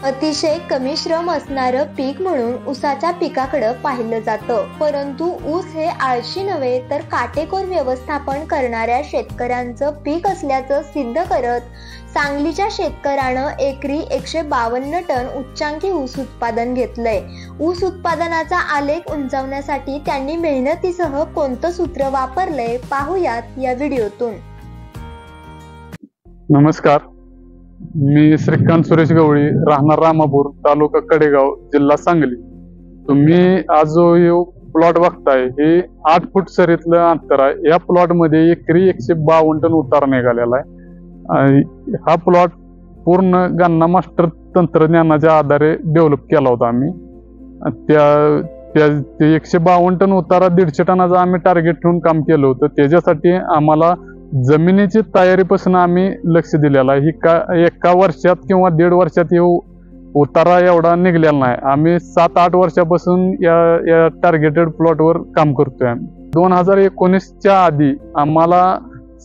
अतिशय कमी श्रम असणारं पीक म्हणून ऊसाच्या पिकाकडे पाहिलं जातं, परंतु ऊस हे आळशी नव्हे तर काटेकोर व्यवस्थापन करणाऱ्या शेतकऱ्यांचं पीक असल्याचं सिद्ध करत सांगलीच्या शेतकऱ्यानं एकरी 152 टन उच्चांकी ऊस उत्पादन घेतलंय। ऊस उत्पादनाचा आलेख उंचावण्यासाठी त्यांनी मेहनतीसह कोणतं सूत्र वापरलंय पाहूयात या व्हिडिओतून। नमस्कार, मी श्रीकांत सुरेश गवळी, राहणार रामापूर, तालुका कडेगाव, जिल्हा सांगली। तुम्ही आज जो प्लॉट बघताय हे 8 फूट सरीतलं अंतर आहे। या प्लॉट मध्ये एकरी 152 टन उतारा निघालेला आहे। हा प्लॉट पूर्ण गन्ना मास्टर तंत्रज्ञानाच्या आधारे डेव्हलप केला होता आम्ही। त्या 152 टन उतारा 150 टनाचा आम्ही टार्गेट ठेवून काम केलं होतं। त्याच्यासाठी आम्हाला जमिनीची तयारीपासून आम्ही लक्ष दिलेलं आहे। एका वर्षात किंवा 1.5 वर्षात उतारा एवढा निघलेला नाही। आम्ही 7-8 वर्षापासून या टार्गेटेड प्लॉटवर काम करतोय। 2019च्या आधी आम्हाला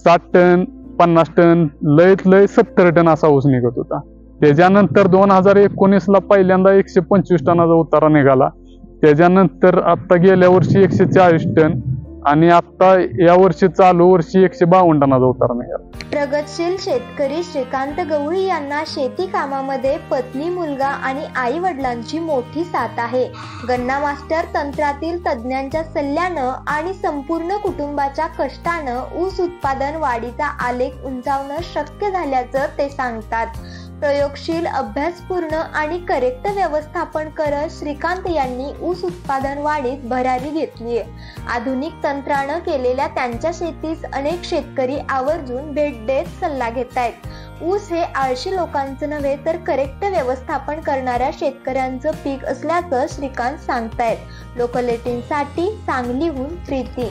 60 टन 50 टन लयत लय 70 टन असा ऊस निघत होता। त्याच्यानंतर 2019ला पहिल्यांदा 125 टनाचा उतारा निघाला। त्याच्यानंतर आता गेल्या वर्षी 140 टन आणि आता या वर्षी चालू वर्षी 152 टनाचा उतारा निघाला। प्रगतशील शेतकरी श्रीकांत गवळी यांना शेती कामामध्ये पत्नी, मुलगा आणि आई वडिलांची मोठी साथ आहे। गन्ना मास्टर तंत्रातील तज्ञांच्या सल्ल्यानं आणि संपूर्ण कुटुंबाच्या कष्टानं ऊस उत्पादन वाढीचा आलेख उंचावणं शक्य झाल्याचं ते सांगतात। प्रयोगशील, अभ्यासपूर्ण आणि करेक्ट व्यवस्थापन करत श्रीकांत यांनी ऊस उत्पादन वाढीत भरारी घेतलीये। आधुनिक तंत्रानं केलेल्या त्यांच्या शेतीस अनेक शेतकरी आवर्जून भेट देत सल्ला घेतायत। ऊस हे आळशी लोकांचं नव्हे तर करेक्ट व्यवस्थापन करणाऱ्या शेतकऱ्यांचं पीक असल्याचं श्रीकांत सांगतायत। लोकल 18 साठी सांगलीहून प्रीती।